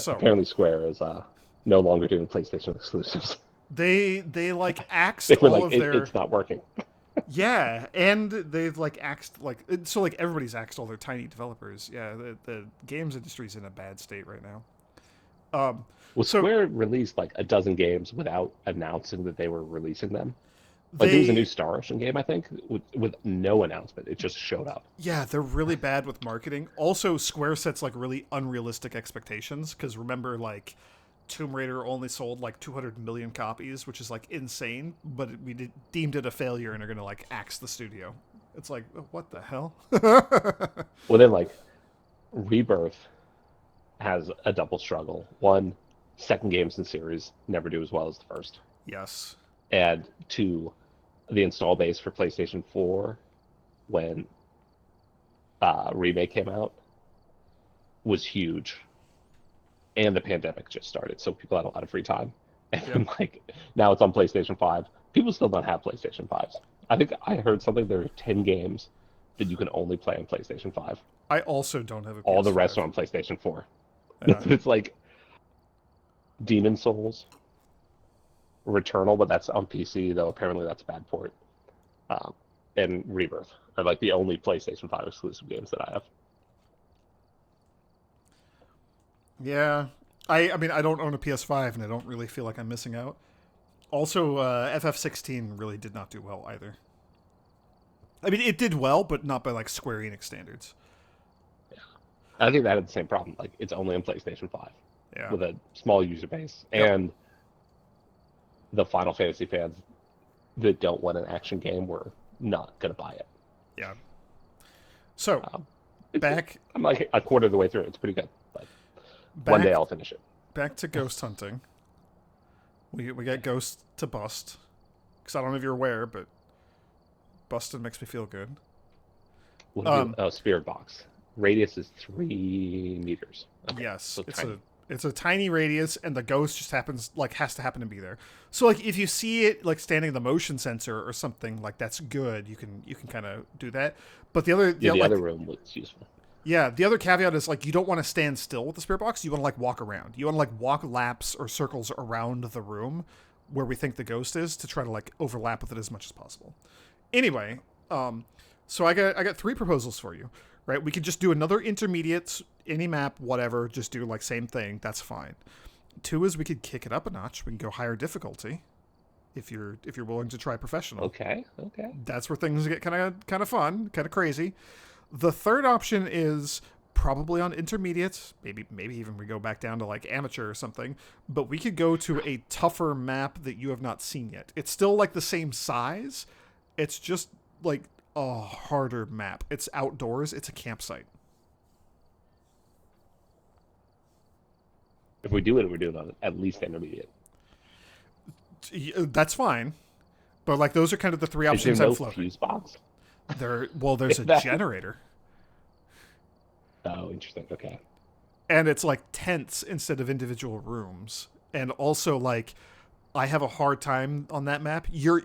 So apparently Square is no longer doing PlayStation exclusives. they like They axed were all like, of their it's not working. yeah, and they've like axed like so like everybody's axed all their tiny developers. Yeah, the games industry's in a bad state right now. Um, Well, so Square released like a dozen games without announcing that they were releasing them. Like there was a new they Star Ocean game, I think, with no announcement. It just showed up. yeah, they're really bad with marketing. Also, Square sets like really unrealistic expectations because remember, like Tomb Raider only sold like 200 million copies, which is like insane. But deemed it a failure and are gonna like axe the studio. It's like what the hell? Well, then like Rebirth has a double struggle. One, second games in the series never do as well as the first, Yes. and two, the install base for PlayStation 4 when remake came out was huge, and the pandemic just started, so people had a lot of free time. And Yep. then, like now it's on PlayStation 5. People still don't have PlayStation 5s. I think I heard something. There are 10 games that you can only play on PlayStation 5. I also don't have a All the rest are PS5. on PlayStation 4. Yeah. It's like Demon Souls, Returnal, but that's on PC, though apparently that's a bad port. Um, and Rebirth are like the only PlayStation 5 exclusive games that I have. Yeah. I mean I don't own a PS5 and I don't really feel like I'm missing out. Also, FF16 really did not do well either. I mean, it did well, but not by like Square Enix standards. I think that had the same problem. Like it's only on PlayStation 5 Yeah. with a small user base, Yep. and the Final Fantasy fans that don't want an action game were not going to buy it. Yeah. So Um, it's back I'm like a quarter of the way through. It's pretty good, but one day back I'll finish it. back to ghost hunting. We got ghosts to bust. Because I don't know if you're aware, but busting makes me feel good. What do we? Um, Oh, Spirit Box. Radius is 3 meters. Okay, yes, so tiny. it's a tiny radius, and the ghost just happens like has to happen to be there. So like if you see it like standing in the motion sensor or something like that's good. You can kind of do that. But Yeah, the other like room was useful. yeah, the other caveat is like you don't want to stand still with the spirit box. You want to like walk around. You want to like walk laps or circles around the room where we think the ghost is to try to like overlap with it as much as possible. Anyway, so I got three proposals for you. Right, we could just do another intermediate, any map, whatever. Just do like same thing. That's fine. Two is we could kick it up a notch. We can go higher difficulty if you're willing to try professional. Okay, okay. That's where things get kind of fun, kind of crazy. The third option is probably on intermediate. Maybe even we go back down to like amateur or something. But we could go to a tougher map that you have not seen yet. It's still like the same size. It's just like a harder map. It's outdoors. It's a campsite. If we do it, we're doing it on at least intermediate. That's fine. But like those are kind of the three Is there options I'm no floating. fuse box? There's a That, generator. oh, interesting. Okay. And it's like tents instead of individual rooms. And also like I have a hard time on that map. You're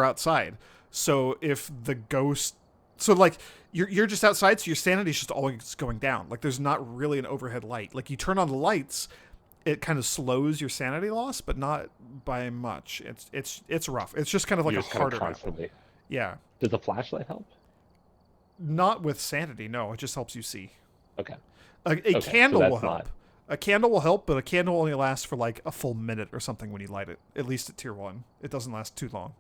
outside. So if the ghost so like you're just outside, so your sanity's just always going down. Like there's not really an overhead light. Like you turn on the lights, it kind of slows your sanity loss, but not by much. It's rough. It's just kind of like You're a just kind of harder map. constantly. Yeah. Does the flashlight help? Not with sanity, no. It just helps you see. Okay. A Okay. So candle will that's help. not. A candle will help, but a candle only lasts for like a full minute or something when you light it. At least at tier 1. It doesn't last too long.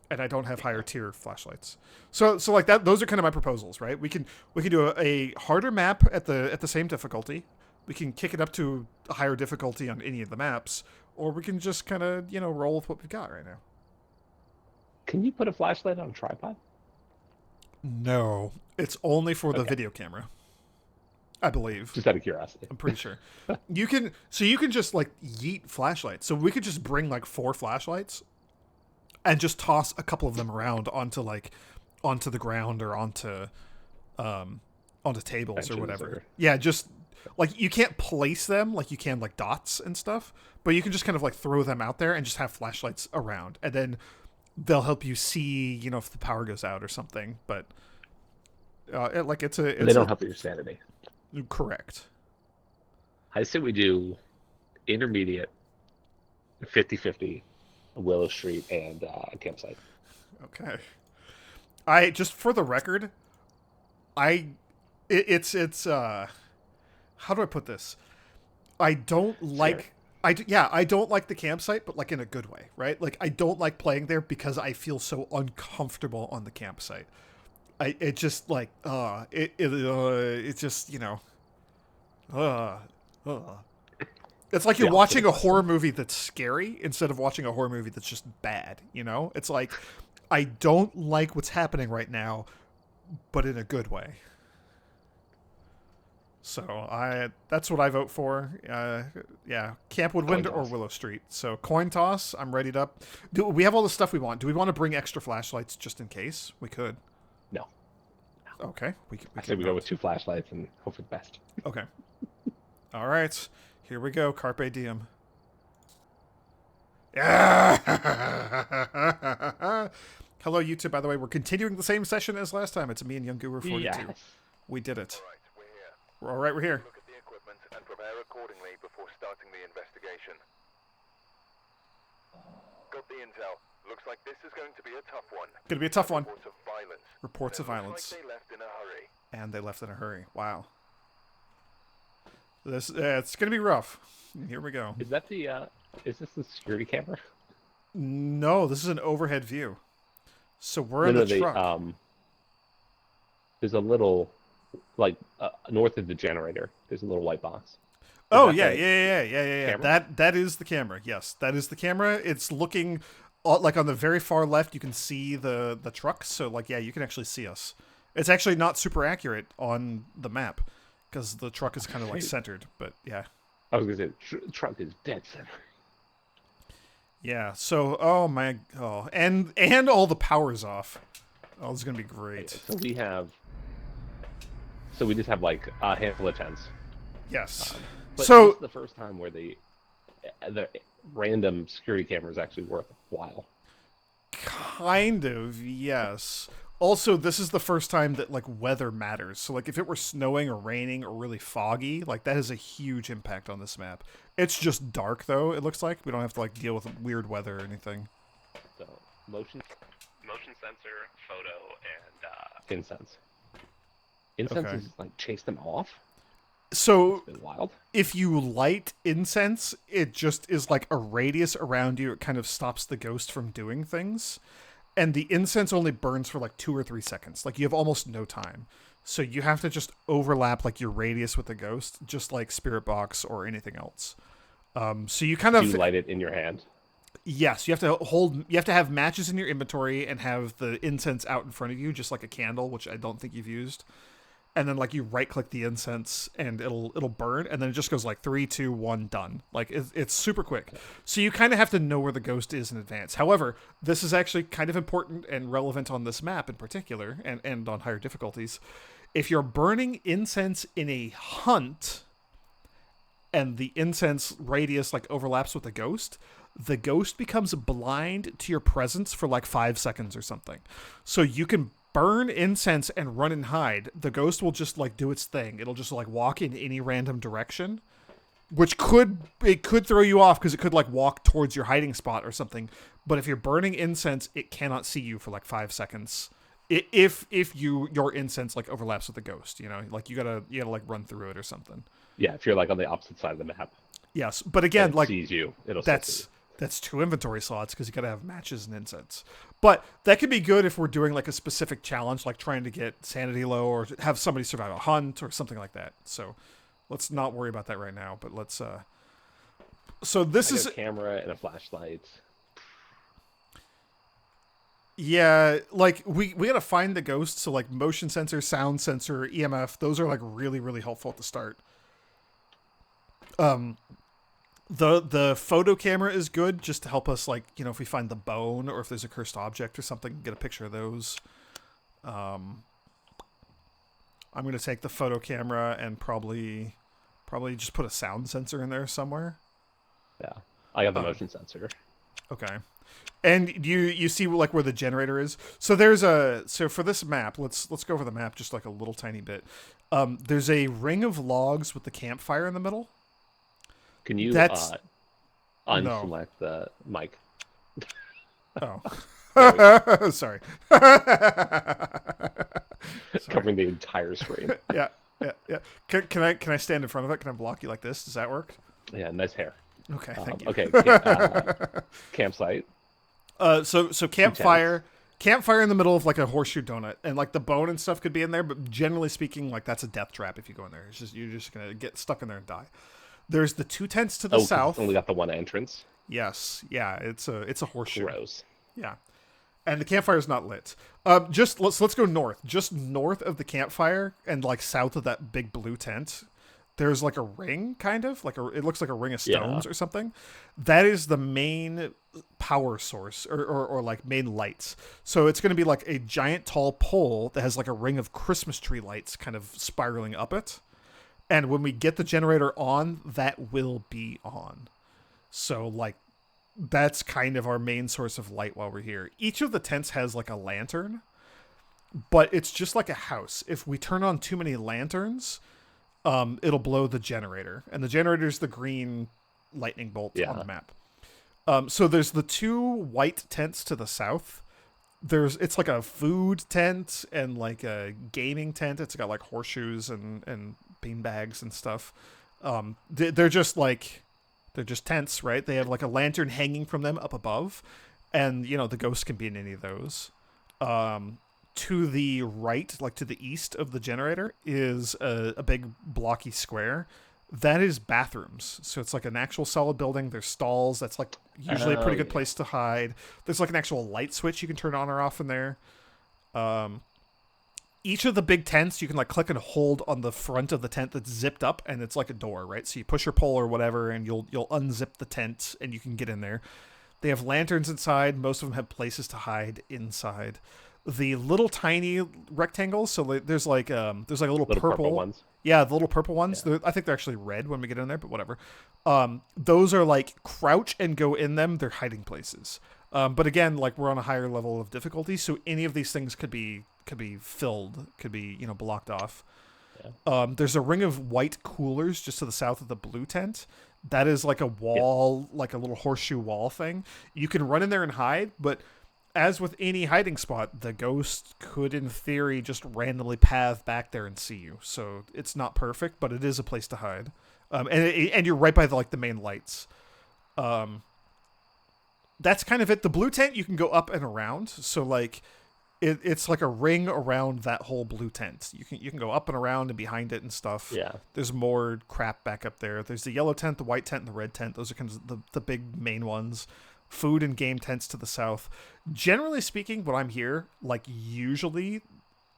And I don't have higher tier flashlights. So like that those are kind of my proposals, right? We can do a harder map at the same difficulty. We can kick it up to a higher difficulty on any of the maps, or we can just kind of, roll with what we've got right now. Can you put a flashlight on a tripod? No, it's only for the Okay. video camera. I believe. Just out of curiosity. I'm pretty sure. You can just like yeet flashlights. So we could just bring like 4 flashlights and just toss a couple of them around onto the ground or onto tables or Benches whatever. or Yeah, just like you can't place them like you can like dots and stuff, but you can just kind of like throw them out there and just have flashlights around, and then they'll help you see, if the power goes out or something. But like it's they a don't help with your sanity. correct. I say we do intermediate 50-50 Willow Street and campsite. Okay. I just for the record, I it's how do I put this? I don't Scary. like I don't like the campsite, but like in a good way, right? Like I don't like playing there because I feel so uncomfortable on the campsite. It just like it just uh, uh. It's like you're The opposite watching of a bustin'. horror movie that's scary instead of watching a horror movie that's just bad. It's like I don't like what's happening right now, but in a good way. So that's what I vote for. Yeah, Camp Coin Woodwind or toss. Willow Street. So coin toss. I'm ready to. Do we have all the stuff we want? Do we want to bring extra flashlights just in case? We could. No. Okay, we I can say we go vote. with 2 flashlights and hope for the best. Okay. All right. Here we go. Carpe diem. Yeah. Hello, YouTube. By the way, we're continuing the same session as last time. It's me and Young Guru 42. Yes. We did it. Right, we're here. We're all right. We're here. Look at the equipment and prepare accordingly before starting the investigation. Got the intel. Looks like this is going to be a tough one. Gonna be a tough one. Reports of violence. Reports of Looks violence. like they left in a hurry. And they left in a hurry. Wow. This it's gonna be rough. Here we go. Is that the is this the security camera? No, this is an overhead view. So we're in the truck. There's a little like north of the generator. There's a little white box. Oh Is yeah, that yeah. camera? That is the camera. Yes, that is the camera. It's looking like on the very far left. You can see the truck. So like yeah, you can actually see us. It's actually not super accurate on the map because the truck is kind of like centered. But yeah. I was gonna say truck is dead center. Yeah. So and all the power's off. Oh, this is gonna be great. So we just have like a handful of tents. Yes. But So this is the first time where the random security camera is actually worthwhile. kind of yes. Also, this is the first time that like weather matters. So like if it were snowing or raining or really foggy, like that has a huge impact on this map. It's just dark though, it looks like. We don't have to like deal with weird weather or anything. So motion sensor, photo, and incense. Incense Okay. is like chase them off. So It's been wild. if you light incense, it just is like a radius around you. It kind of stops the ghost from doing things. And the incense only burns for like 2 or 3 seconds. Like you have almost no time. So you have to just overlap like your radius with the ghost, just like Spirit Box or anything else. So you kind Do of you light it in your hand? yes, you have to have matches in your inventory and have the incense out in front of you, just like a candle, which I don't think you've used. And then like you right click the incense and it'll burn, and then it just goes like 3, 2, 1, done. Like it's super quick. So you kind of have to know where the ghost is in advance. However, this is actually kind of important and relevant on this map in particular, and on higher difficulties. If you're burning incense in a hunt, and the incense radius like overlaps with the ghost becomes blind to your presence for like 5 seconds or something. So you can burn incense and run and hide. The ghost will just like do its thing. It'll just like walk in any random direction, which could throw you off because it could like walk towards your hiding spot or something. But if you're burning incense, it cannot see you for like 5 seconds. If your incense like overlaps with the ghost, like you gotta like run through it or something. Yeah, if you're like on the opposite side of the map. Yes, but again, and it like sees you, it'll still see you. that's 2 inventory slots because you gotta have matches and incense. But that could be good if we're doing like a specific challenge, like trying to get sanity low or have somebody survive a hunt or something like that. So let's not worry about that right now. But let's. So this is a camera and a flashlight. yeah, like we gotta find the ghost. So like motion sensor, sound sensor, EMF, those are like really really helpful at the start. The photo camera is good just to help us, like, if we find the bone or if there's a cursed object or something, get a picture of those. I'm going to take the photo camera and probably just put a sound sensor in there somewhere. Yeah, I got the motion sensor. Okay. And you see like where the generator is. So so for this map, let's go over the map just like a little tiny bit. There's a ring of logs with the campfire in the middle. Can you That's no. unselect the mic? Oh. There we go. Sorry. Sorry. Covering the entire screen. Yeah. Yeah. Can I stand in front of it? Can I block you like this? Does that work? Yeah, nice hair. Okay, thank you. Okay, campsite. So campfire in the middle of like a horseshoe donut, and like the bone and stuff could be in there, but generally speaking, like that's a death trap if you go in there. It's just you're just gonna get stuck in there and die. There's the 2 tents to the 'Cause it's south. only got the one entrance. Yes, yeah, it's a horseshoe. Gross. Yeah, and the campfire's not lit. Just let's go north. Just north of the campfire and like south of that big blue tent, there's like a ring, kind of like it looks like a ring of stones or something. That is the main power source or like main lights. So it's going to be like a giant tall pole that has like a ring of Christmas tree lights kind of spiraling up it. And when we get the generator on, that will be on. So like that's kind of our main source of light while we're here. Each of the tents has like a lantern, but it's just like a house. If we turn on too many lanterns, it'll blow the generator, and the generator's the green lightning bolt on the map. So there's the 2 white tents to the south. It's like a food tent and like a gaming tent. It's got like horseshoes and bean bags and stuff. They're just tents, right? They have like a lantern hanging from them up above, and the ghost can be in any of those. To the right, like to the east of the generator, is a big blocky square. That is bathrooms. So it's like an actual solid building. There's stalls. That's like usually a pretty good place to hide. There's like an actual light switch you can turn on or off in there. Each of the big tents, you can like click and hold on the front of the tent that's zipped up, and it's like a door, right? So you push your pole or whatever, and you'll unzip the tent, and you can get in there. They have lanterns inside. Most of them have places to hide inside. The little tiny rectangles, so there's like a little purple ones. Yeah, the little purple ones. Yeah. I think they're actually red when we get in there, but whatever. Those are like crouch and go in them. They're hiding places. But again, like we're on a higher level of difficulty, so any of these things could be filled, could be blocked off. Yeah. There's a ring of white coolers just to the south of the blue tent. That is like a wall, like a little horseshoe wall thing. You can run in there and hide, but as with any hiding spot, the ghost could, in theory, just randomly path back there and see you. So it's not perfect, but it is a place to hide. And you're right by the main lights. That's kind of it. The blue tent, you can go up and around. So like, it's like a ring around that whole blue tent. You can go up and around and behind it and stuff. Yeah. There's more crap back up there. There's the yellow tent, the white tent, and the red tent. Those are kind of the big main ones. Food and game tents to the south. Generally speaking, when I'm here, like usually,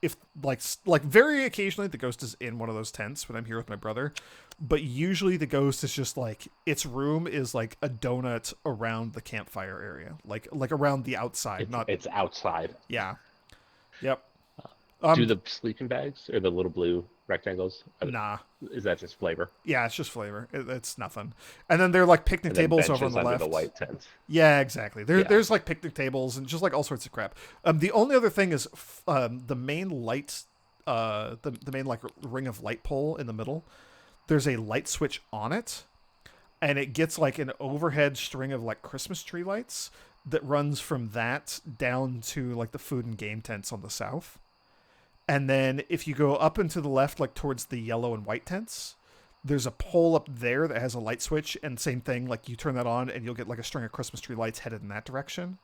if like very occasionally the ghost is in one of those tents when I'm here with my brother, but usually the ghost is just like its room is like a donut around the campfire area, like around the outside. It's outside. Yeah. Yep. Do the sleeping bags or the little blue rectangles? Nah. Is that just flavor? Yeah, it's just flavor. It's nothing. And then there are like picnic tables over on the left. The white tents. Yeah, exactly. There's like picnic tables and just like all sorts of crap. The only other thing is the main light, the main like ring of light pole in the middle. There's a light switch on it, and it gets like an overhead string of like Christmas tree lights that runs from that down to like the food and game tents on the south. And then if you go up and to the left, like towards the yellow and white tents, there's a pole up there that has a light switch, and same thing, like you turn that on and you'll get like a string of Christmas tree lights headed in that direction.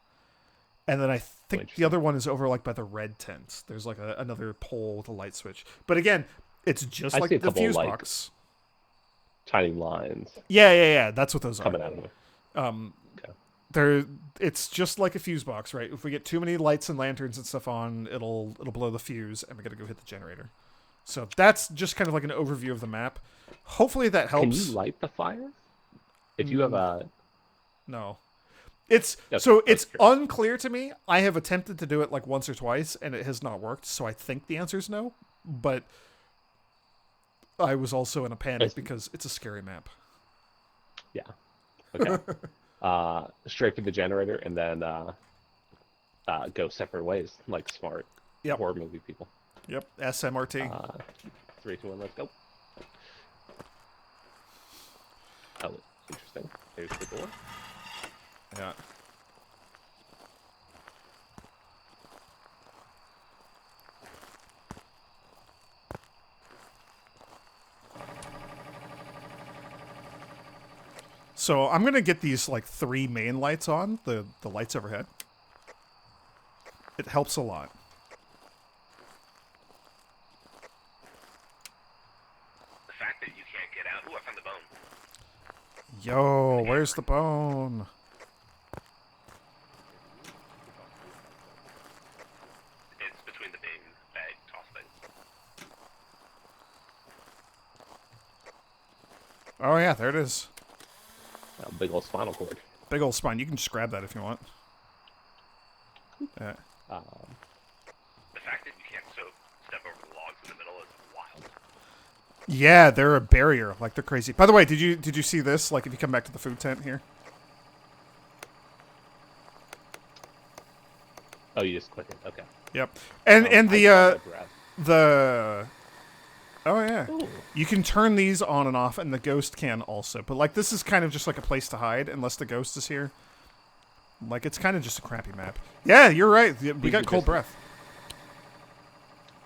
And then I think the other one is over like by the red tent. There's like another pole with a light switch. But again, it's just like the fuse box. Tiny lines. Yeah. That's what those coming are. Coming out of it. It's just like a fuse box, right? If we get too many lights and lanterns and stuff on, it'll blow the fuse, and we gotta go hit the generator. So that's just kind of like an overview of the map. Hopefully that helps. Can you light the fire? If you have a... No. It's unclear to me. I have attempted to do it like once or twice, and it has not worked, so I think the answer is no. But I was also in a panic because it's a scary map. Yeah. Okay. Straight to the generator and then go separate ways, like smart horror movie people. Yep. SMRT. 3, 2, 1, let's go. There's the door. Yeah. So I'm gonna get these like 3 main lights on, the lights overhead. It helps a lot. The fact that you can't get out. Ooh, I found the bone. Yo, where's the bone? It's between the big bag toss things. Oh yeah, there it is. Big old spinal cord. Big old spine. You can just grab that if you want. Yeah. The fact that you can't step over the logs in the middle is wild. Yeah, they're a barrier. Like, they're crazy. By the way, did you see this? Like, if you come back to the food tent here. Oh, you just click it. Okay. Yep. And I grab. the oh yeah, Ooh. you can turn these on and off, and the ghost can also. But like, this is kind of just like a place to hide unless the ghost is here. Like, it's kind of just a crappy map. Yeah, you're right. We These got are cold just- breath.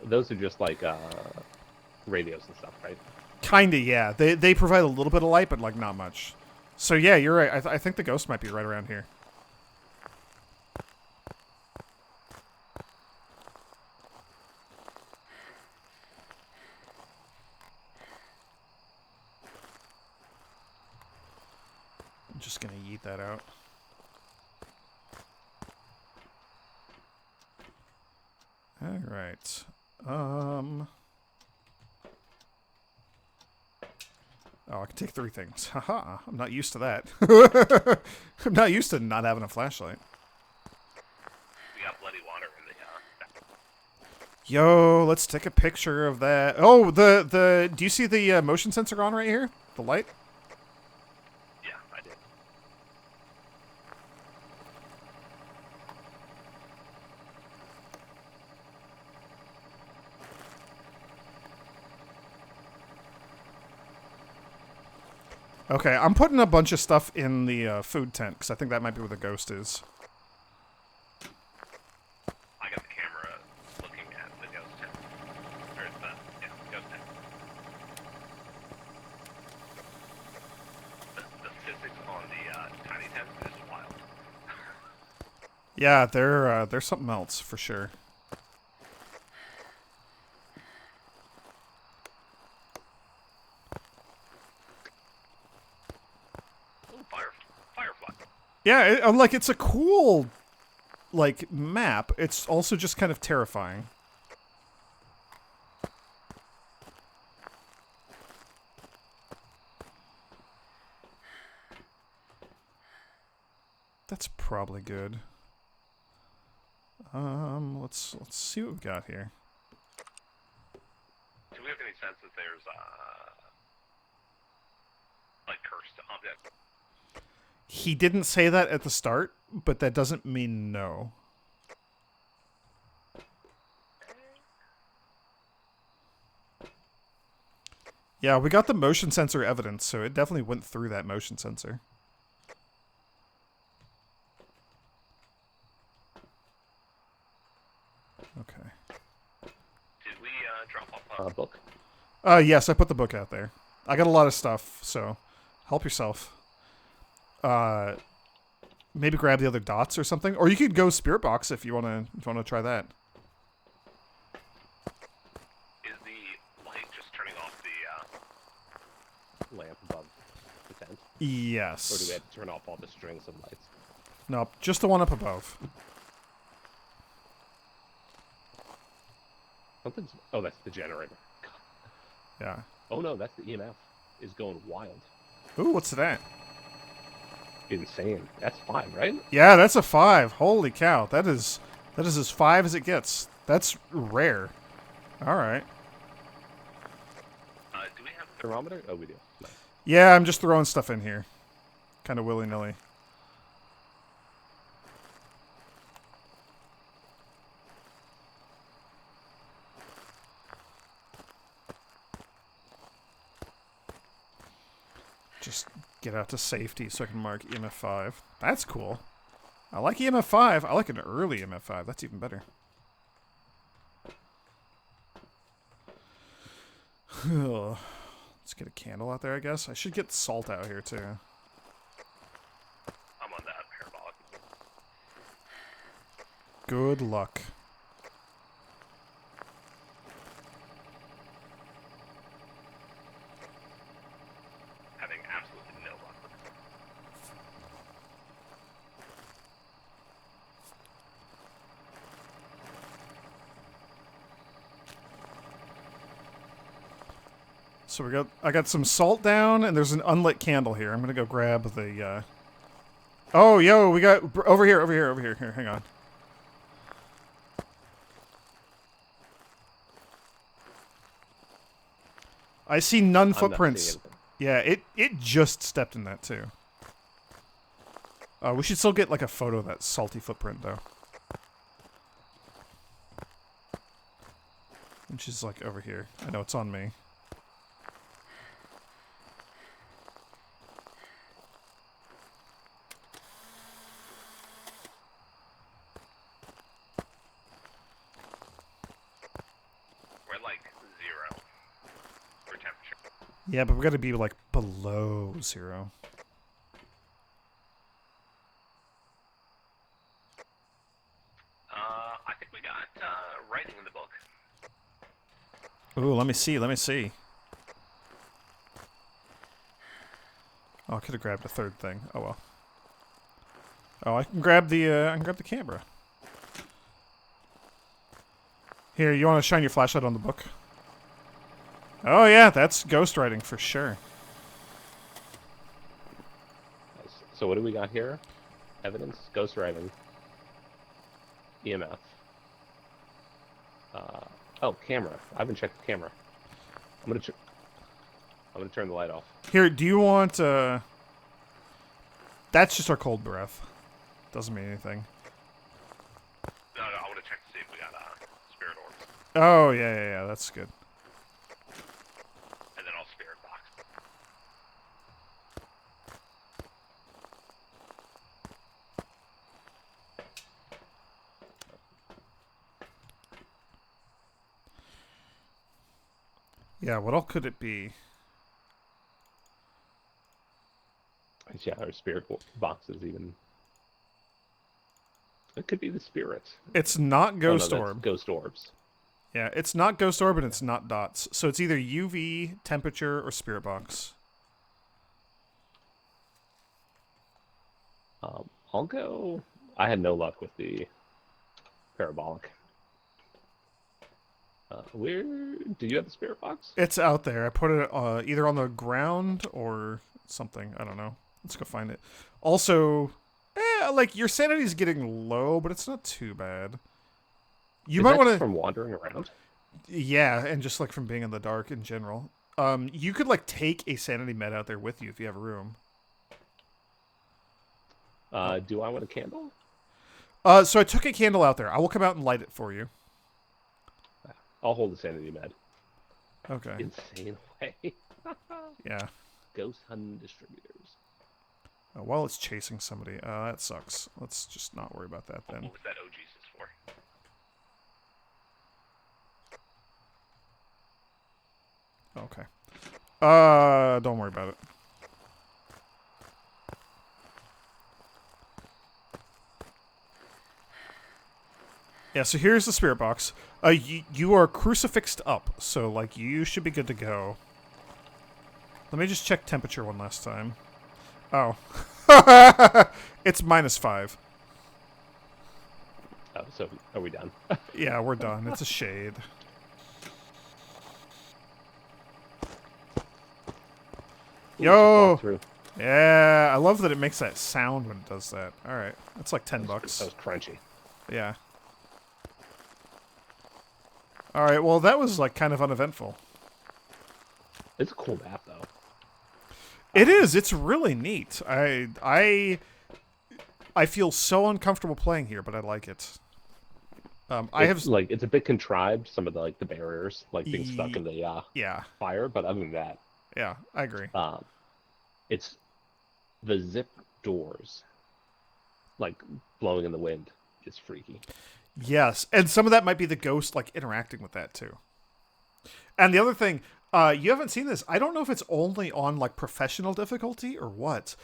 Those are just like radios and stuff, right? Kinda, yeah. They provide a little bit of light, but like not much. So yeah, you're right. I think the ghost might be right around here. I'm just gonna yeet that out. All right. Oh, I can take 3 things. Haha, I'm not used to that. I'm not used to not having a flashlight. We got bloody water in the Yo, let's take a picture of that. Oh, do you see the motion sensor on right here? The light? yeah, I did. Okay, I'm putting a bunch of stuff in the food tent, because I think that might be where the ghost is. I got the camera looking at the ghost tent. Or the ghost tent. The physics on the tiny tent is wild. Yeah, they're something else, for sure. Ooh, firefly. Yeah, like, it's a cool, like, map. It's also just kind of terrifying. That's probably good. Let's see what we got here. Do we have any sense that there's like cursed objects? He didn't say that at the start, but that doesn't mean no. Yeah, we got the motion sensor evidence, so it definitely went through that motion sensor. Okay. Did we drop off Book. Yes, I put the book out there. I got a lot of stuff, so help yourself. Maybe grab the other dots or something, or you could go spirit box if you wanna try that. Is the light just turning off the Lamp above the tent. Yes. Or do we have to turn off all the strings of lights? Nope, just the one up above. Something's. Oh, that's the generator. Yeah. Oh no, that's the EMF. Is going wild. Ooh, what's that? Insane. That's 5, right? Yeah, that's a 5. Holy cow, that is as 5 as it gets. That's rare. All right. do we have Thermometer? Oh, we do. Nice. Yeah, I'm just throwing stuff in here, kind of willy-nilly. Just get out to safety so I can mark EMF 5. That's cool. I like EMF 5. I like an early EMF 5. That's even better. Let's get a candle out there, I guess. I should get salt out here, too. I'm on that parabolic. Good luck. Having absolutely no luck with it. So I got some salt down, and there's an unlit candle here. I'm gonna go grab the, Oh, yo, we got... Over here. Here, hang on. I see none I'm not footprints. seeing anything. Yeah, it just stepped in that, too. We should still get, like, a photo of that salty footprint, though. Which is, like, over here. I know it's on me. We're like 0 for temperature. Yeah, but we gotta be, like, below 0. I think we got writing in the book. Ooh, let me see. Oh, I could have grabbed a third thing. Oh well. Oh, I can grab the camera. Here, you want to shine your flashlight on the book? Oh yeah, that's ghostwriting for sure. Nice. So what do we got here? Evidence, ghostwriting, EMF. Oh, camera. I haven't checked the camera. I'm gonna turn the light off. Here, do you want That's just our cold breath. Doesn't mean anything. No, I want to check to see if we got spirit orbs. Oh yeah, that's good. And then I'll spirit box. Yeah, what all could it be? Yeah, our spirit box is even. It could be the spirits. It's not ghost Oh, no, that's orb. ghost orbs. Yeah, it's not ghost orb and it's not dots. So it's either UV, temperature, or spirit box. I'll go. I had no luck with the parabolic. Where do you have the spirit box? It's out there. I put it either on the ground or something. I don't know. Let's go find it. Also, like your sanity's getting low, but it's not too bad. You Is might that want just to. from wandering around. Yeah, and just like from being in the dark in general. You could like take a sanity med out there with you if you have room. Do I want a candle? So I took a candle out there. I will come out and light it for you. I'll hold the sanity med. Okay. Insane way. Yeah. Ghost hunting distributors. While it's chasing somebody. That sucks. Let's just not worry about that then. What was that OG's for? Okay. Don't worry about it. Yeah, so here's the spirit box. You are crucifixed up, so, like, you should be good to go. Let me just check temperature one last time. Oh. It's -5. Oh, so are we done? Yeah, we're done. It's a shade. Ooh, Yo! walk through. Yeah, I love that it makes that sound when it does that. Alright, that's like $10. That was crunchy. Yeah. Alright, well that was like kind of uneventful. It's a cool map though. It is, it's really neat. I feel so uncomfortable playing here, but I like it. It's a bit contrived, some of the the barriers, like being stuck in the yeah, fire, but other than that, yeah, I agree. It's the zip doors, like blowing in the wind, is freaky. Yes, and some of that might be the ghost like interacting with that too. And the other thing, you haven't seen this. I don't know if it's only on like professional difficulty or what,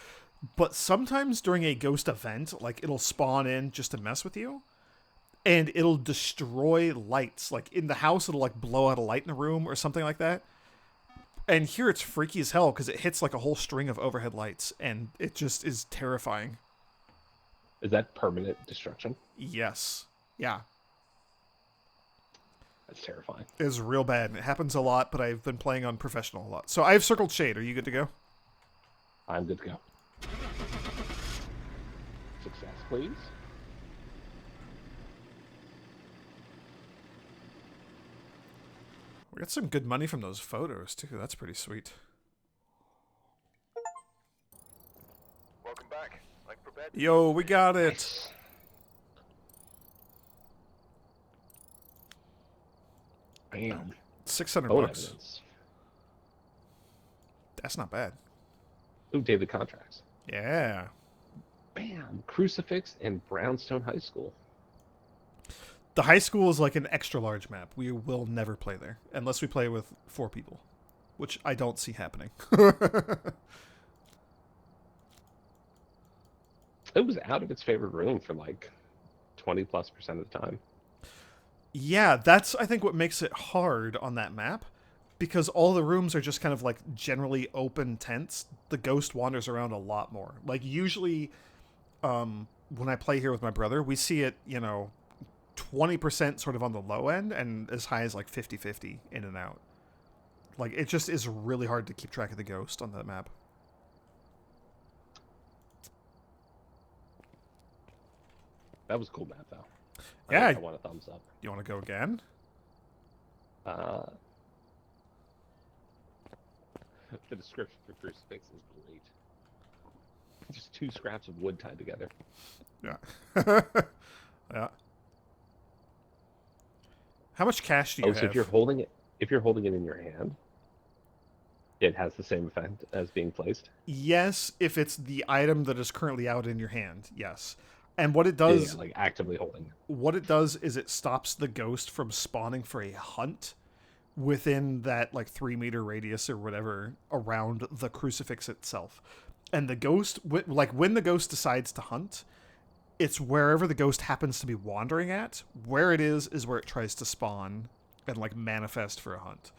but sometimes during a ghost event, like it'll spawn in just to mess with you, and it'll destroy lights. Like in the house, it'll like blow out a light in a room or something like that. And here it's freaky as hell because it hits like a whole string of overhead lights, and it just is terrifying. Is that permanent destruction? Yes. Yeah. That's terrifying. It is real bad, and it happens a lot, but I've been playing on professional a lot. So I've circled Shade. Are you good to go? I'm good to go. Success, please. We got some good money from those photos, too. That's pretty sweet. Welcome back. Like prepared. Yo, we got it. Nice. Bam. 600 Phone bucks. evidence. That's not bad. Ooh, David contracts. Yeah. Bam. Crucifix and Brownstone High School. The high school is like an extra large map. We will never play there unless we play with 4 people, which I don't see happening. It was out of its favorite room for like 20+% of the time. Yeah, that's I think what makes it hard on that map, because all the rooms are just kind of like generally open tents. The ghost wanders around a lot more. Like usually, when I play here with my brother, we see it, 20% sort of on the low end and as high as like 50-50 in and out. Like it just is really hard to keep track of the ghost on that map. That was a cool map, though. Yeah. I want a thumbs up. You want to go again? The description for Crucifix is great. Just 2 scraps of wood tied together. Yeah. Yeah. How much cash do you have? So if you're holding it in your hand, it has the same effect as being placed. Yes, if it's the item that is currently out in your hand, yes. And what it does, Yeah, like actively holding. what it does is it stops the ghost from spawning for a hunt within that like 3-meter radius or whatever around the crucifix itself. And the ghost, like when the ghost decides to hunt, it's wherever the ghost happens to be wandering at. Where it is where it tries to spawn and like manifest for a hunt.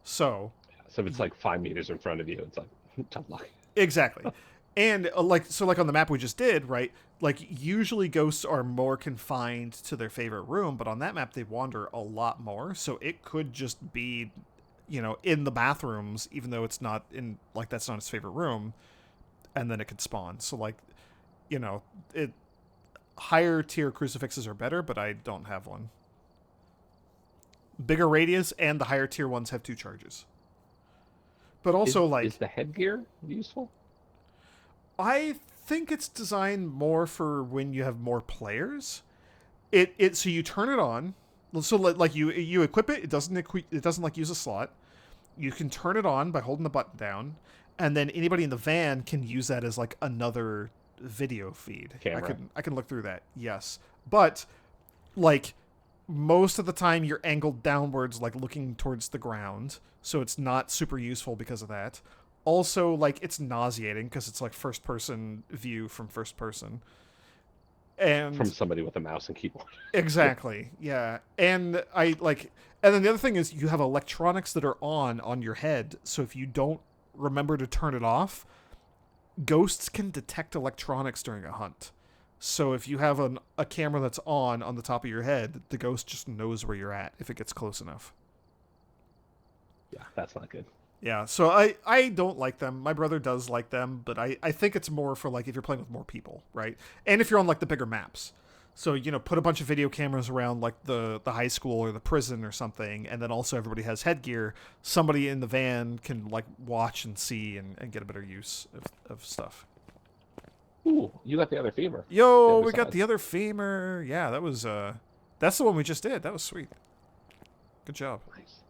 So if it's like 5 meters in front of you, it's like tough luck. exactly. And like on the map we just did, right? Like usually ghosts are more confined to their favorite room, but on that map they wander a lot more. So it could just be, in the bathrooms, even though it's not in like that's not his favorite room, and then it could spawn. So like, it higher tier crucifixes are better, but I don't have one. Bigger radius and the higher tier ones have 2 charges. But also is the headgear useful? I think it's designed more for when you have more players. So you turn it on. So like you equip it. It doesn't like use a slot. You can turn it on by holding the button down, and then anybody in the van can use that as like another video feed. Camera. I can look through that. Yes, but like most of the time you're angled downwards, like looking towards the ground, so it's not super useful because of that. Also, like, it's nauseating because it's like first person view from first person. And From somebody with a mouse and keyboard. exactly. Yeah. And and then the other thing is you have electronics that are on your head. So if you don't remember to turn it off, ghosts can detect electronics during a hunt. So if you have a camera that's on the top of your head, the ghost just knows where you're at if it gets close enough. Yeah, that's not good. Yeah, so I don't like them. My brother does like them, but I think it's more for like if you're playing with more people, right? And if you're on like the bigger maps. So, put a bunch of video cameras around like the high school or the prison or something, and then also everybody has headgear. Somebody in the van can like watch and see and get a better use of stuff. Ooh, you got the other femur. Yo, other we got side. the other femur. Yeah, that was that's the one we just did. That was sweet. Good job. Nice.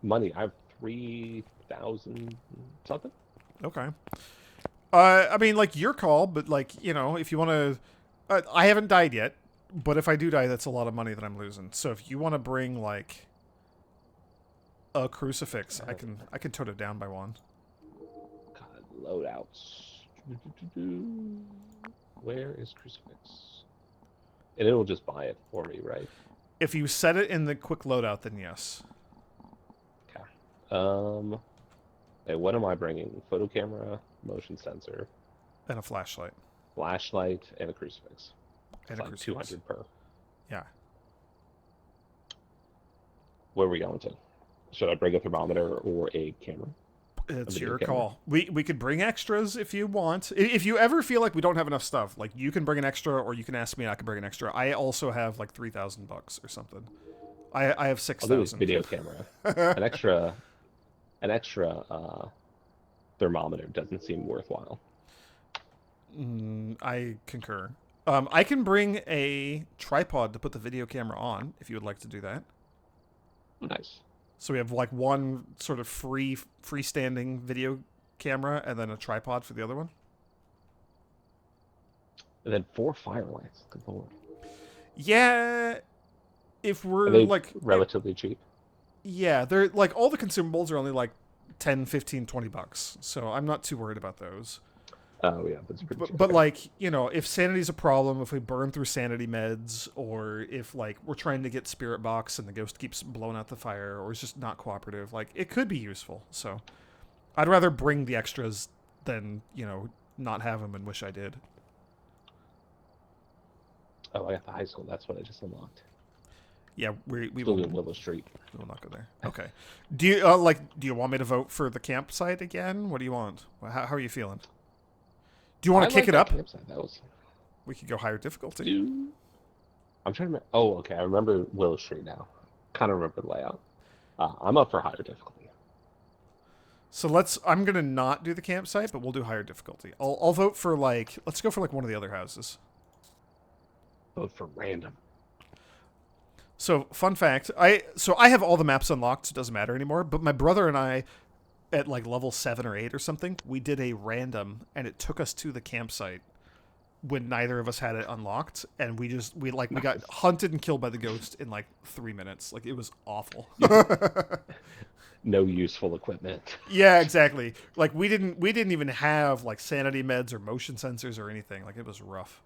Money. I have 3,000 something. Okay. I mean, like, your call, but, like, you know, if you want to... I haven't died yet, but if I do die, that's a lot of money that I'm losing. So if you want to bring, like, a crucifix, I can tone it down by one. God, loadouts. Where is crucifix? And it'll just buy it for me, right? If you set it in the quick loadout, then yes. Okay. Hey, what am I bringing? Photo camera, motion sensor, And a flashlight. flashlight, and a crucifix. And It's a like crucifix. 200 per. Yeah. Where are we going to? Should I bring a thermometer or a camera? It's video your camera. call. We could bring extras if you want. If you ever feel like we don't have enough stuff, like, you can bring an extra, or you can ask me and I can bring an extra. I also have like $3,000 or something. I have I'll do a 6,000. video camera. An extra thermometer doesn't seem worthwhile. I concur. I can bring a tripod to put the video camera on if you would like to do that. Nice. So we have like one sort of freestanding video camera and then a tripod for the other one. And then 4 firelights. Good lord. Yeah, if we're Are they like relatively cheap? yeah, they're like all the consumables are only like 10, 15, $20. So I'm not too worried about those. Oh yeah, that's pretty cheap. But like, you know, if sanity's a problem, if we burn through sanity meds, or if like we're trying to get spirit box and the ghost keeps blowing out the fire, or is just not cooperative, like, it could be useful. So I'd rather bring the extras than, you know, not have them and wish I did. Oh, I got the high school. That's what I just unlocked. Yeah, we Still will in Willow Street. we'll not go there. Okay. Do you want me to vote for the campsite again? What do you want? How are you feeling? Do you want I to kick like it that up? campsite. That was. We could go higher difficulty. Dude. I'm trying to remember. Oh, okay. I remember Willow Street now. Kind of remember the layout. I'm up for higher difficulty. So I'm gonna not do the campsite, but we'll do higher difficulty. I'll vote for let's go for like one of the other houses. Vote for random. So fun fact, I have all the maps unlocked, so it doesn't matter anymore. But my brother and I, at like level 7 or 8 or something, we did a random, and it took us to the campsite when neither of us had it unlocked, and we got hunted and killed by the ghost in like 3 minutes. Like, it was awful. No useful equipment. Yeah, exactly. Like, we didn't even have like sanity meds or motion sensors or anything. Like, it was rough.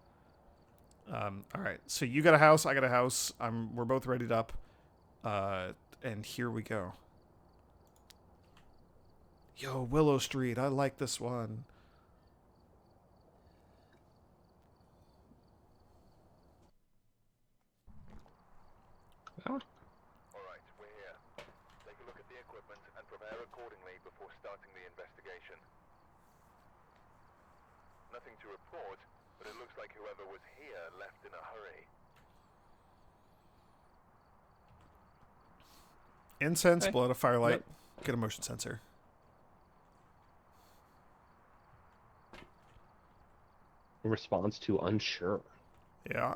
All right, so you got a house, I got a house. We're both readied up, and here we go. Yo, Willow Street, I like this one. Oh, Alright, we're here. Take a look at the equipment and prepare accordingly before starting the investigation. Nothing to report, but it looks like whoever was here left in a hurry. Incense, Okay. blow out a firelight, get a motion sensor. response to unsure. Yeah.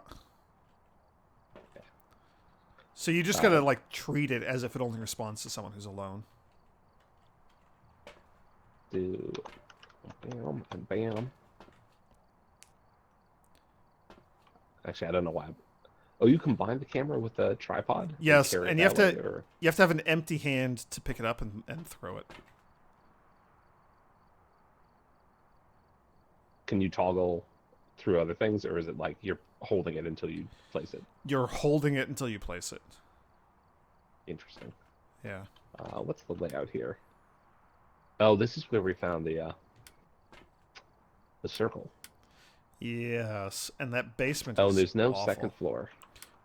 So you just gotta like treat it as if it only responds to someone who's alone. Do bam and bam. Actually, I don't know why. Oh, you combine the camera with the tripod? Yes, carry it and you have that to way, or- you have to have an empty hand to pick it up and throw it. Can you toggle through other things, or is it like you're holding it until you place it? You're holding it until you place it. Interesting. Yeah. What's the layout here? Oh, this is where we found the circle. Yes, and that basement. Oh, is there's no awful. second floor.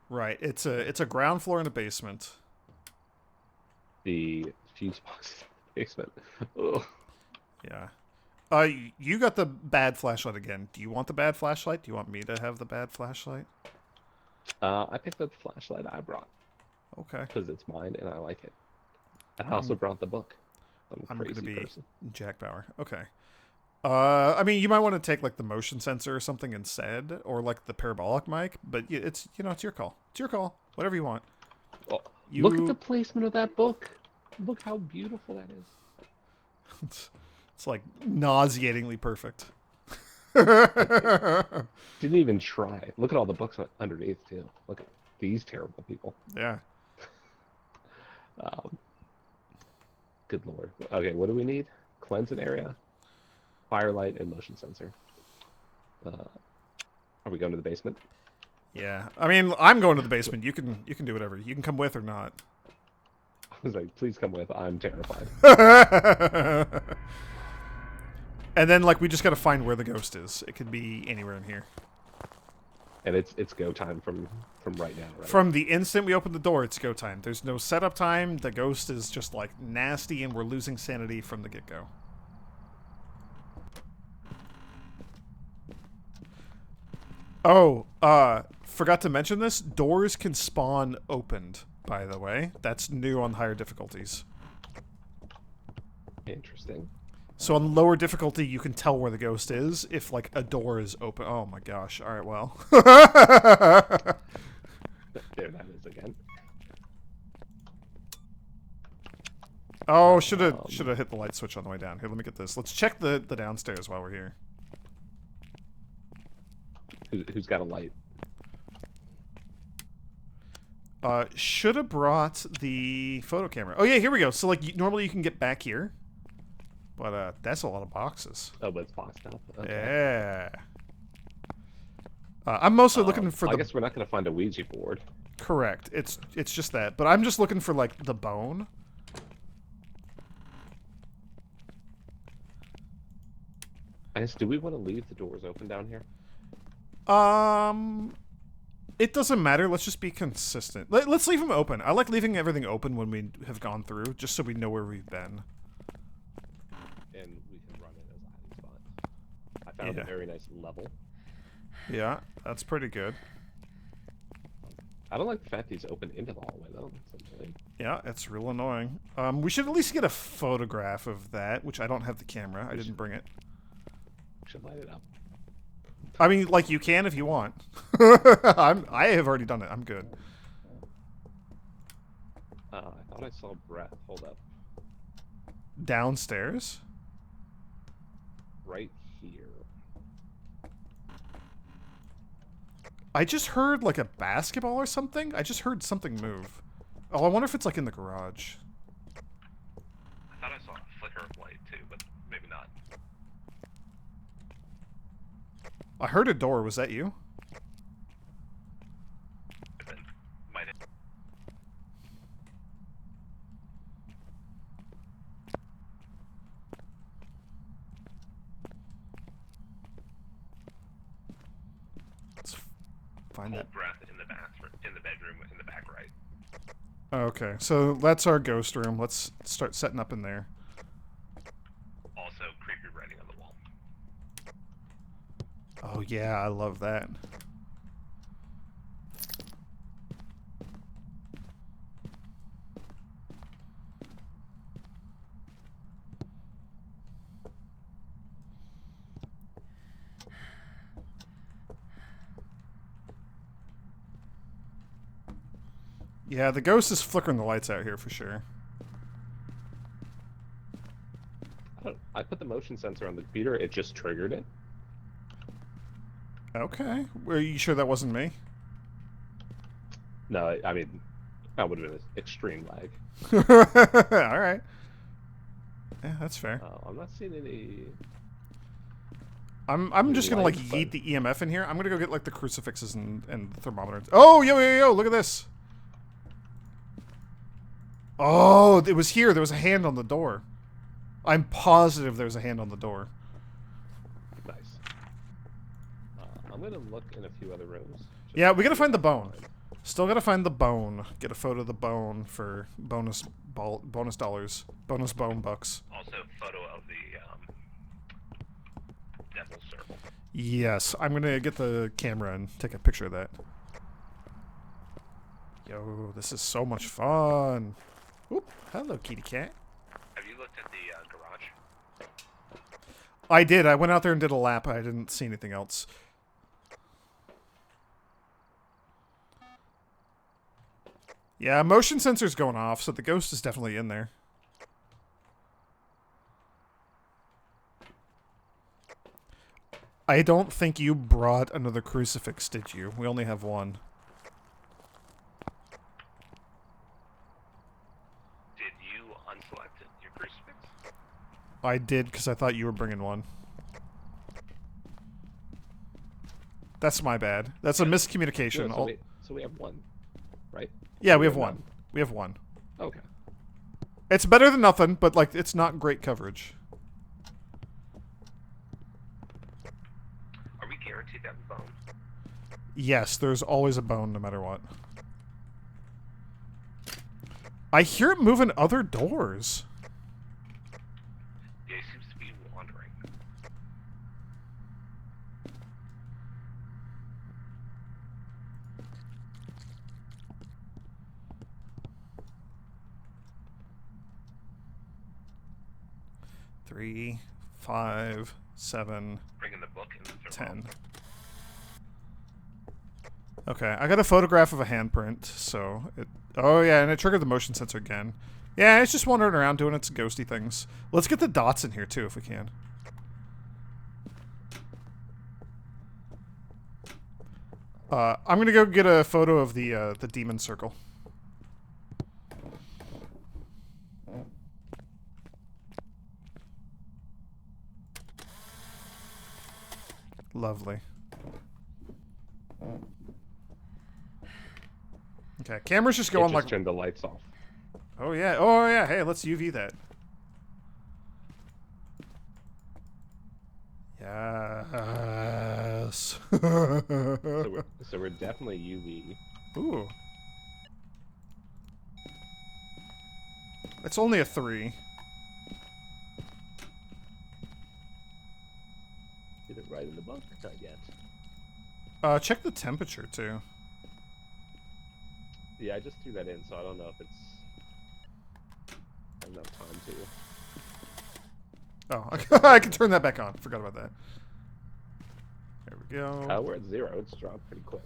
Right. It's a ground floor and a basement. The fuse box is in the basement. Ugh. Yeah. You got the bad flashlight again. Do you want the bad flashlight? Do you want me to have the bad flashlight? I picked up the flashlight I brought Okay. because it's mine and I like it. And I also brought the book. I'm a crazy gonna be person. Jack Bauer. Okay. I mean, you might want to take like the motion sensor or something instead, or like the parabolic mic. But it's it's your call. It's your call. Whatever you want. Oh, You... Look at the placement of that book. Look how beautiful that is. It's It's like nauseatingly perfect. Didn't even try. Look at all the books underneath too. Look at these terrible people. Yeah. Good lord. Okay, what do we need? Cleanse an area, firelight, and motion sensor. Are we going to the basement? Yeah. I mean, I'm going to the basement. You can do whatever. You can come with or not. I was like, please come with. I'm terrified. And then, like, we just gotta find where the ghost is. It could be anywhere in here. And it's go time from right now, right? From the instant we open the door, it's go time. There's no setup time. The ghost is just, like, nasty, and we're losing sanity from the get-go. Oh, forgot to mention this. Doors can spawn opened, by the way. That's new on higher difficulties. Interesting. So on lower difficulty, you can tell where the ghost is if, like, a door is open. Oh my gosh. All right, well. There that is again. Oh, should have hit the light switch on the way down. Here, let me get this. Let's check the downstairs while we're here. Who's got a light? Should have brought the photo camera. Oh yeah, here we go. So like normally you can get back here, but that's a lot of boxes. Oh, but it's boxed up. Okay. Yeah. I'm mostly looking for I the. guess we're not going to find a Ouija board. Correct. It's just that, but I'm just looking for like the bone. I guess, do we want to leave the doors open down here? It doesn't matter. Let's just be consistent. Let's leave them open. I like leaving everything open when we have gone through, just so we know where we've been. And we can run it as a hiding spot. I found a very nice level. Yeah, that's pretty good. I don't like the fact he's open into the hallway, though. Essentially. Yeah, it's real annoying. We should at least get a photograph of that, which I don't have the camera. I didn't bring it. We should light it up. I mean, like, you can if you want. I have already done it. I'm good. I thought I saw breath. Hold up. Downstairs? Right here. I just heard, like, a basketball or something. I just heard something move. Oh, I wonder if it's, like, in the garage. I thought I saw a flicker of light too, but maybe not. I heard a door. Was that you? But then might have. Let's find that. Hold breath in the bathroom, in the bedroom, in the back right. Okay, so that's our ghost room. Let's start setting up in there. Also, creepy writing on the wall. Oh, yeah, I love that. Yeah, the ghost is flickering the lights out here for sure. I put the motion sensor on the computer. It just triggered it. Okay. Are you sure that wasn't me? No, I mean, that would have been extreme lag. Alright. Yeah, that's fair. I'm not seeing any... I'm just gonna, like, lights, yeet but- the EMF in here. I'm gonna go get, like, the crucifixes and the thermometers. Oh, yo, look at this! Oh, it was here. There was a hand on the door. I'm positive there was a hand on the door. Nice. I'm gonna look in a few other rooms. just Yeah, we to gotta see find the if I can bone. find- Still gotta find the bone. Get a photo of the bone for bonus dollars. Bonus bone bucks. Also, photo of the devil circle. Yes, I'm gonna get the camera and take a picture of that. Yo, this is so much fun. Oop, hello, kitty cat. Have you looked at the garage? I did. I went out there and did a lap. I didn't see anything else. Yeah, motion sensor's going off, so the ghost is definitely in there. I don't think you brought another crucifix, did you? We only have one. Did you unselect your crucifix? I did, because I thought you were bringing one. That's my bad. That's a miscommunication. No, so we have one, right? Yeah, Or we have none? one. We have one. Okay. It's better than nothing, but, like, it's not great coverage. Are we guaranteed to have a bone? Yes, there's always a bone no matter what. I hear it moving other doors. Yeah, he seems to be wandering. Three, 5, 7, Bringing the book in. 10. Okay, I got a photograph of a handprint, so it... Oh, yeah, and it triggered the motion sensor again. Yeah, it's just wandering around doing its ghosty things. Let's get the dots in here, too, if we can. I'm gonna go get a photo of the demon circle. Lovely. Okay, camera's just going like... Turn the lights off. Oh yeah, hey, let's UV that. Yes. So we're definitely UV. Ooh. It's only a 3. Did it right in the book? Not yet. Check the temperature too. Yeah, I just threw that in, so I don't know if it's enough time to. Oh, I can turn that back on. Forgot about that. There we go. We're at 0. It's dropped pretty quick.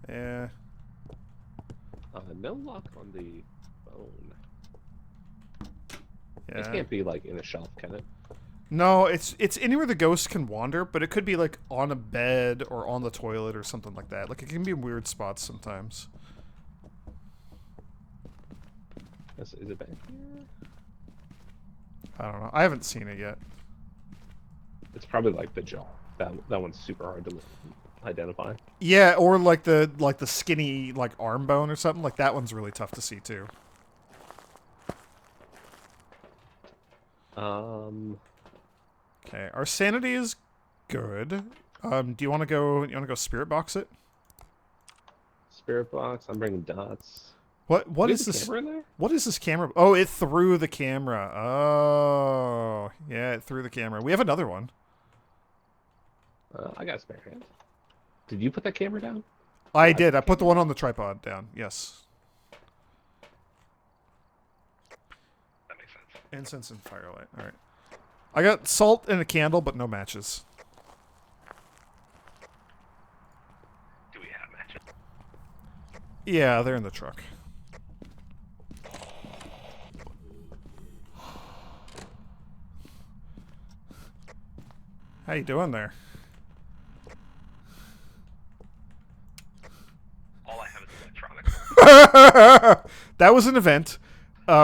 Yeah. No lock on the phone. Yeah. It can't be like in a shelf, can it? No, it's anywhere the ghost can wander, but it could be like on a bed or on the toilet or something like that. Like it can be in weird spots sometimes. Is it back here? I don't know. I haven't seen it yet. It's probably like the jaw. That one's super hard to identify. Yeah, or like the skinny like arm bone or something. Like that one's really tough to see too. Okay, our sanity is good. Do you want to go? You want to go spirit box it? Spirit box. I'm bringing dots. What Is is the this? camera in there? What is this camera? Oh, it threw the camera. Oh, yeah, it threw the camera. We have another one. I got a spare hand. Did you put that camera down? I did. I put the one on the tripod down. Yes. That makes sense. Incense and firelight. All right. I got salt and a candle, but no matches. Do we have matches? Yeah, they're in the truck. How you doing there? All I have is electronics. That was an event.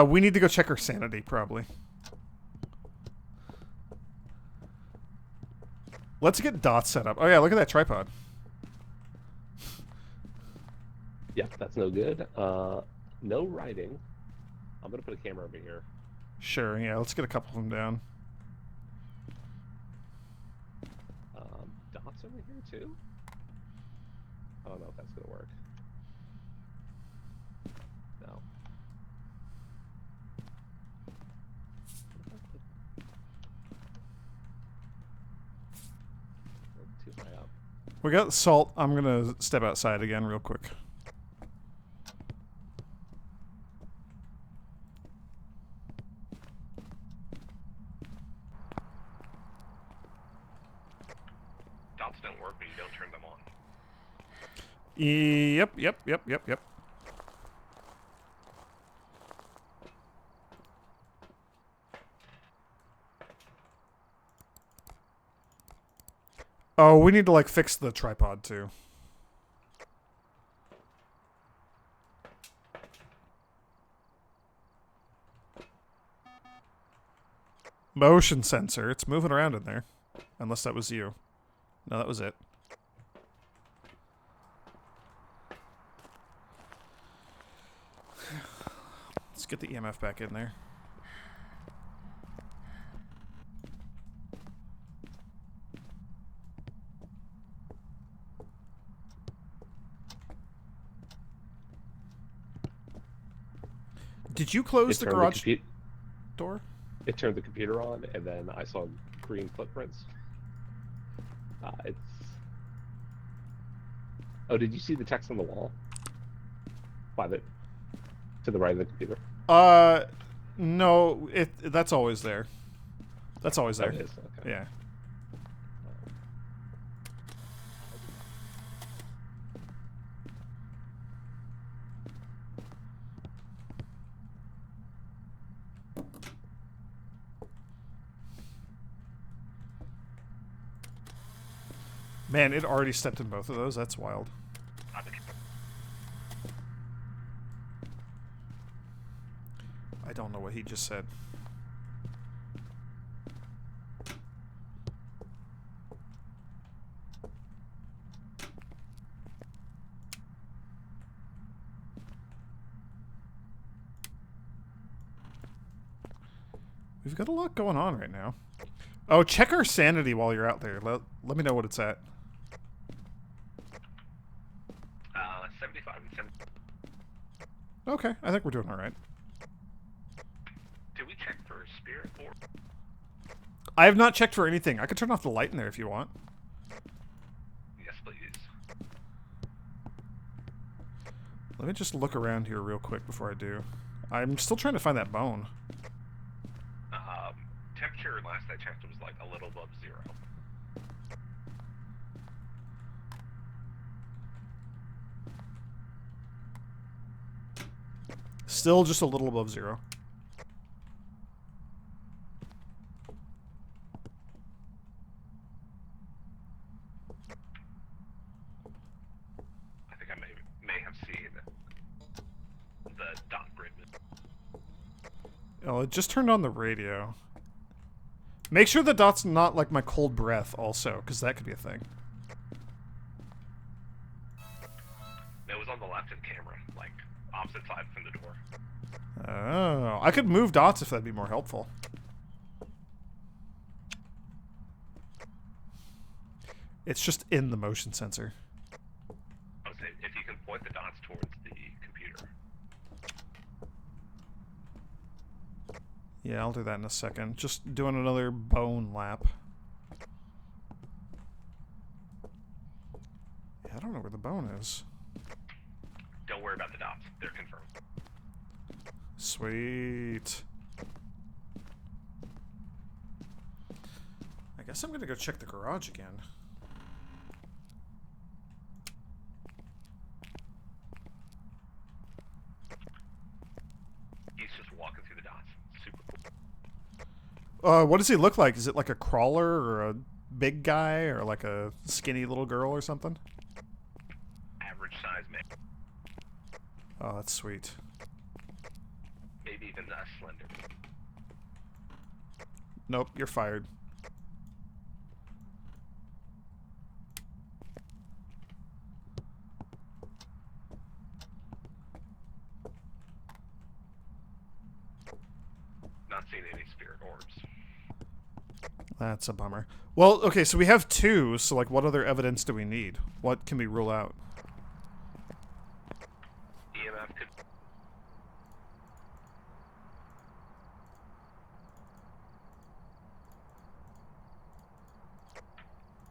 We need to go check our sanity, probably. Let's get dots set up. Oh yeah, look at that tripod. Yep, that's no good. No writing. I'm gonna put a camera over here. Sure, yeah, let's get a couple of them down. Dots over here too? I don't know if that's gonna work. No. Too high up. We got salt. I'm gonna step outside again real quick. Dots don't work when you don't turn them on. Yep. Oh, we need to like fix the tripod too. Motion sensor. It's moving around in there. Unless that was you. No, that was it. Let's get the EMF back in there. Did you close the garage door? It turned the computer on, and then I saw green footprints. It's. Oh, did you see the text on the wall? To the right of the computer. No. That's always there. That's always there. Oh, it is? Okay. Yeah. Man, it already stepped in both of those. That's wild. I don't know what he just said. We've got a lot going on right now. Oh, check our sanity while you're out there. Let me know what it's at. 75 and 70. Okay, I think we're doing all right. Did we check for spirit or? I have not checked for anything. I could turn off the light in there if you want. Yes, please. Let me just look around here real quick before I do. I'm still trying to find that bone. Temperature last I checked was like a little above 0. Still just a little above 0. I think I may have seen the dot grid. Oh, it just turned on the radio. Make sure the dot's not like my cold breath also, because that could be a thing. It was on the left in camera, like opposite side from the door. Oh, I could move dots if that'd be more helpful. It's just in the motion sensor. I would say if you can point the dots towards the computer. Yeah, I'll do that in a second. Just doing another bone lap. Yeah, I don't know where the bone is. Don't worry about the dots; they're confirmed. Sweet. I guess I'm gonna go check the garage again. He's just walking through the dots. Super cool. What does he look like? Is it like a crawler or a big guy or like a skinny little girl or something? Average size man. Oh, that's sweet. Maybe even slender. Nope, you're fired. Not seeing any spirit orbs. That's a bummer. Well, okay, so we have 2, so like what other evidence do we need? What can we rule out? EMF could.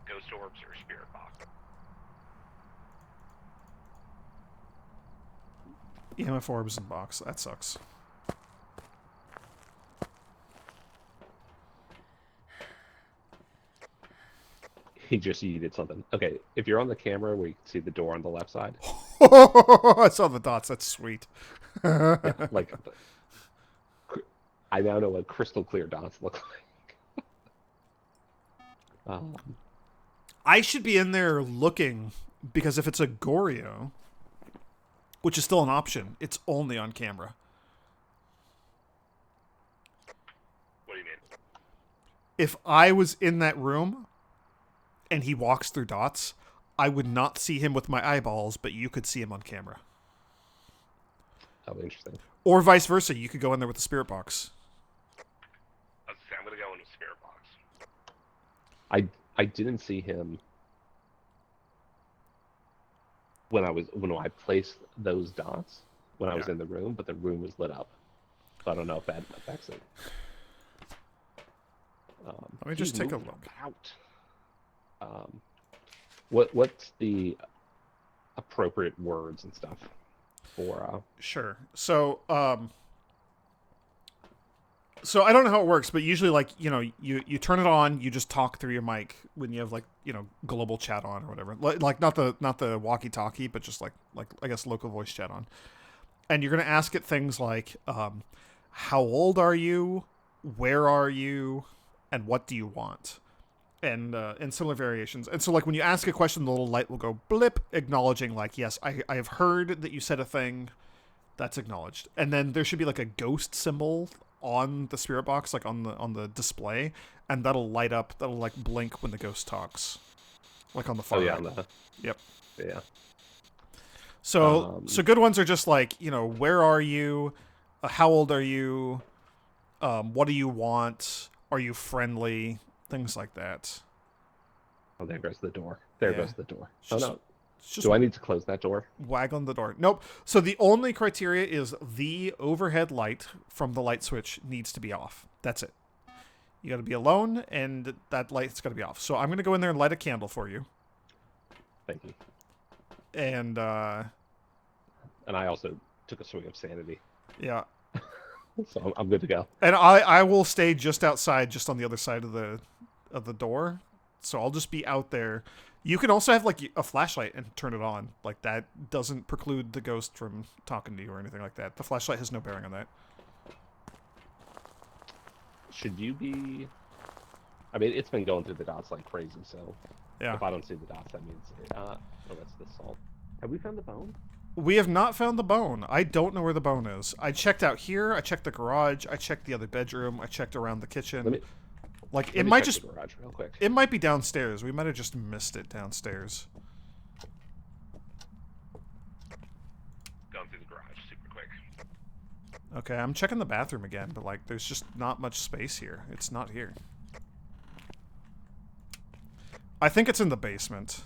Ghost orbs or spirit box. EMF orbs and box. That sucks. He just yeeted something. Okay, if you're on the camera where you can see the door on the left side. I saw the dots. That's sweet. Yeah, like, I now know what crystal clear dots look like. I should be in there looking, because if it's a Goryo, which is still an option, it's only on camera. What do you mean? If I was in that room and he walks through dots, I would not see him with my eyeballs, but you could see him on camera. Oh, interesting. Or vice versa, you could go in there with the spirit box. I was gonna say, I'm gonna go in the spirit box. I didn't see him when I placed those dots when I was in the room, but the room was lit up. So I don't know if that affects it. Let me just take a look. What's the appropriate words and stuff for Sure. So I don't know how it works, but usually, like, you know, you turn it on, you just talk through your mic when you have, like, you know, global chat on or whatever. Like not the walkie-talkie, but just like I guess local voice chat on. And you're going to ask it things like, how old are you? Where are you? And what do you want? And similar variations. And so, like, when you ask a question, the little light will go blip, acknowledging, like, yes, I have heard that you said a thing. That's acknowledged. And then there should be, like, a ghost symbol on the spirit box, like on the display, and that'll light up, that'll, like, blink when the ghost talks. Like on the far right. Yep. Yeah. So good ones are just like, you know, where are you? How old are you? What do you want? Are you friendly? Things like that. Oh, there goes the door. There goes the door. Oh, no. Just Do I need to close that door? waggle the door. Nope. So the only criteria is the overhead light from the light switch needs to be off. That's it. You got to be alone, and that light's got to be off. So I'm going to go in there and light a candle for you. Thank you. And I also took a swing of sanity. Yeah. So I'm good to go. And I will stay just outside, just on the other side of the door. So I'll just be out there. You can also have, like, a flashlight and turn it on. Like, that doesn't preclude the ghost from talking to you or anything like that. The flashlight has no bearing on that. Should you be... I mean, it's been going through the dots like crazy, so... Yeah. If I don't see the dots, that means... oh, that's the salt. Have we found the bone? We have not found the bone. I don't know where the bone is. I checked out here. I checked the garage. I checked the other bedroom. I checked around the kitchen. It might just... the garage real quick. It might be downstairs. We might have just missed it downstairs. Going through the garage super quick. Okay, I'm checking the bathroom again, but, like, there's just not much space here. It's not here. I think it's in the basement.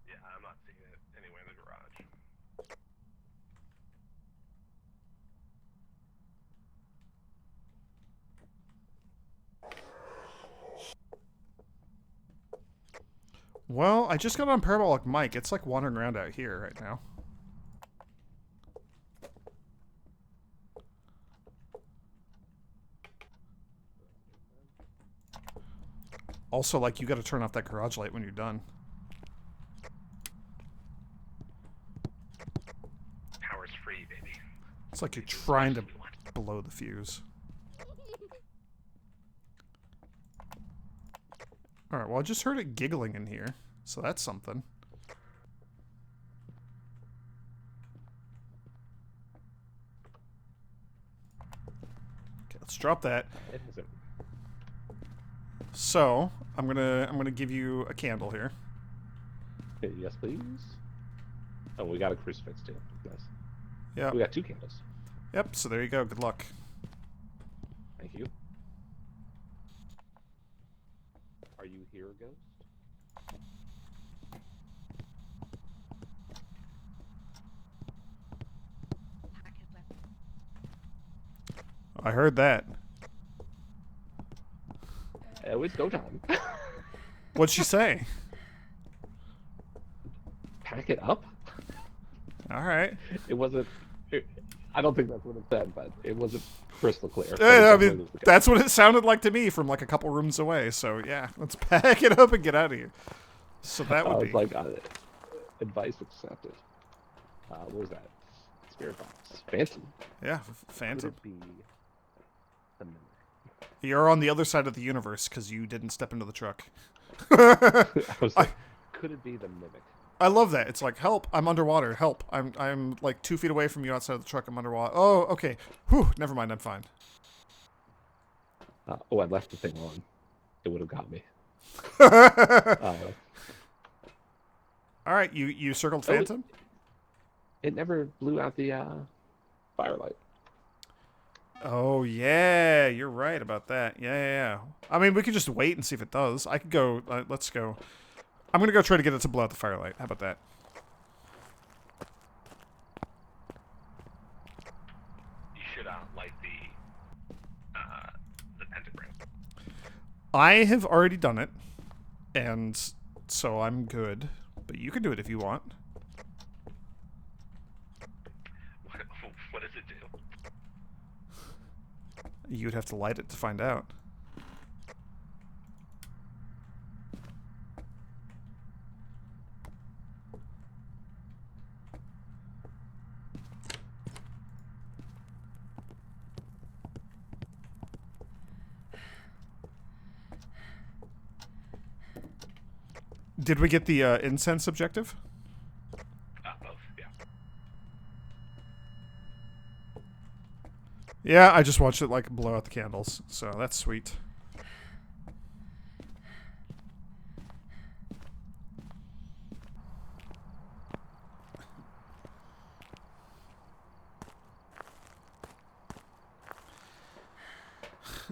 Yeah, I'm not seeing it anywhere in the garage. Well, I just got on parabolic mic. It's, like, wandering around out here right now. Also, like, you gotta turn off that garage light when you're done. Power's free, baby. It's like you're trying to blow the fuse. Alright, well, I just heard it giggling in here, so that's something. Okay, let's drop that. So, I'm gonna give you a candle here. Okay, yes, please. Oh, we got a crucifix too. Nice. Yeah. We got 2 candles. Yep, so there you go. Good luck. Thank you. Are you here, ghost? I heard that. Oh, it's go time. What'd she say? Pack it up? Alright. It wasn't... I don't think that's what it said, but it wasn't crystal clear. I mean, that's what it sounded like to me from, like, a couple rooms away. So, yeah, let's pack it up and get out of here. So that I would was be like, advice accepted. What was that? Spirit box. Phantom. yeah, Could Phantom. it be the mimic? You're on the other side of the universe because you didn't step into the truck. I was like, could it be the mimic? I love that. It's like, help! I'm underwater. Help! I'm like 2 feet away from you outside of the truck. I'm underwater. Oh, okay. Whew. Never mind. I'm fine. I left the thing on. It would have got me. All right, you circled Oh, Phantom. it never blew out the firelight. Oh yeah, you're right about that. Yeah. I mean, we could just wait and see if it does. I could go. Let's go. I'm gonna go try to get it to blow out the firelight. How about that? You should light the pentagram. I have already done it, and so I'm good. But you can do it if you want. What does it do? You'd have to light it to find out. Did we get the incense objective? Both, yeah. Yeah, I just watched it like blow out the candles, so that's sweet.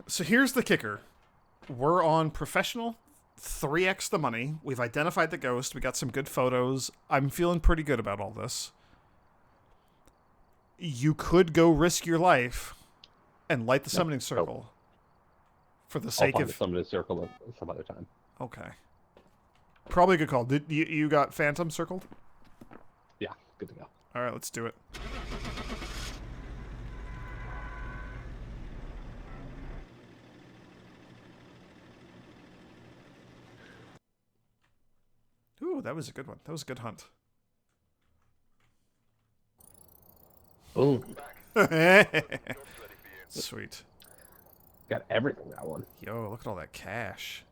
So here's the kicker. We're on professional, 3x the money. We've identified the ghost. We got some good photos. I'm feeling pretty good about all this. You could go risk your life and light the summoning circle for the I'll sake find of... the summoning circle some other time. Okay. Probably a good call. Did you got Phantom circled? Yeah, good to go. All right, let's do it. Ooh, that was a good one. That was a good hunt. Boom. Sweet. Got everything that one. Yo, look at all that cash.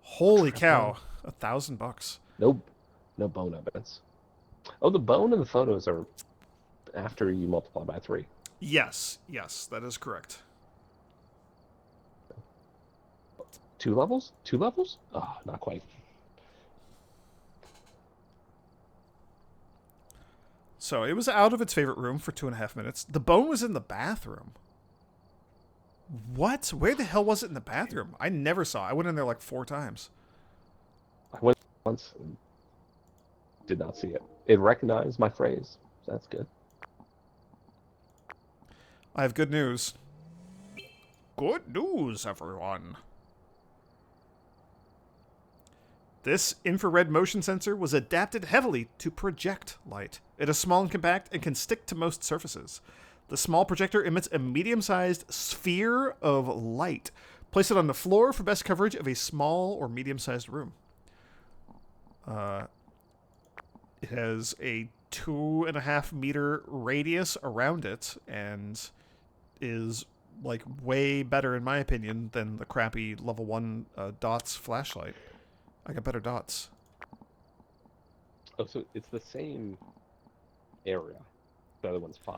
Holy cow. $1,000. No bone evidence. Oh, the bone and the photos are after you multiply by 3. Yes, that is correct. 2 levels? 2 levels? Oh, not quite. So it was out of its favorite room for 2.5 minutes. The bone was in the bathroom. What? Where the hell was it in the bathroom? I never saw it. I went in there like 4 times. I went once and did not see it. It recognized my phrase. So that's good. I have good news. Good news, everyone. This infrared motion sensor was adapted heavily to project light. It is small and compact and can stick to most surfaces. The small projector emits a medium-sized sphere of light. Place it on the floor for best coverage of a small or medium-sized room. It has a 2.5 meter radius around it and is like way better, in my opinion, than the crappy level 1 dots flashlight. I got better dots. Oh, so it's the same area. The other one's 5.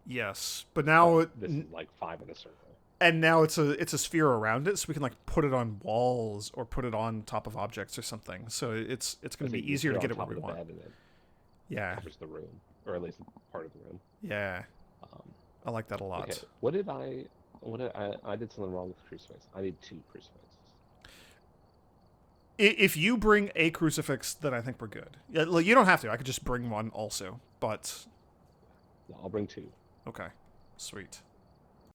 Yes, but now this is like 5 in a circle. And now it's a sphere around it, so we can like put it on walls or put it on top of objects or something. So it's going to be easier to get it where we want. Yeah, covers the room, or at least part of the room. Yeah, I like that a lot. Okay, what did I did something wrong with the crucifix. I need 2 crucifixes. If you bring a crucifix, then I think we're good. You don't have to. I could just bring one also, but... No, I'll bring 2. Okay, sweet.